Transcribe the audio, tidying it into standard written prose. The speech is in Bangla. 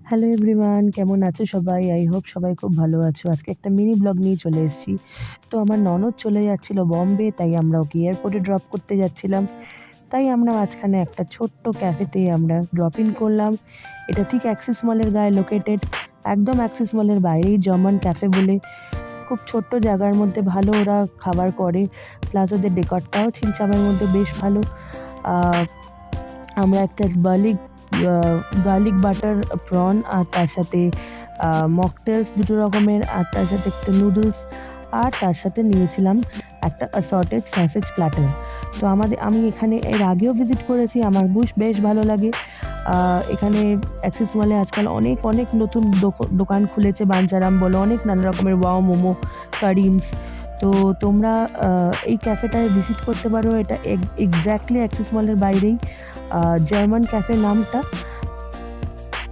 হ্যালো এভরিওয়ান, কেমন আছো সবাই? আই হোপ সবাই খুব ভালো আছো। আজকে একটা মিনি ব্লগ নিয়ে চলে এসেছি। তো আমার ননদ চলে যাচ্ছিল বম্বে, তাই আমরা ওকে এয়ারপোর্টে ড্রপ করতে যাচ্ছিলাম। তাই আমরা মাঝখানে একটা ছোট্ট ক্যাফেতে আমরা ড্রপ ইন করলাম। এটা ঠিক অ্যাক্সিস মলের গায়ে লোকেটেড। একদম অ্যাক্সিস মলের বাইরেই জার্মান ক্যাফে বলে খুব ছোট্ট জায়গার মধ্যে ভালো ওরা খাবার করে। প্লাস ওদের ডেকরটাও ছিমছামের মধ্যে বেশ ভালো। আহ, আমরা একটা গার্লিক বাটার প্রন আর তার সাথে মকটেলস দুটো রকমের, আর তার সাথে একটা নুডলস, আর তার সাথে নিয়েছিলাম একটা অ্যাসর্টেড সসেজ প্ল্যাটার। তো আমি এখানে এর আগেও ভিজিট করেছি, আমার বেশ ভালো লাগে। এখানে অ্যাক্সিস মলে আজকাল অনেক অনেক নতুন দোকান খুলেছে, বাঞ্চারাম বলো, অনেক নানা রকমের ওয়াও মোমো, কারিমস। তো তোমরা এই ক্যাফেটায় ভিজিট করতে পারো। এটা এক্স্যাক্টলি অ্যাক্সিস মলের বাইরেই, জার্মান ক্যাফে নামটা।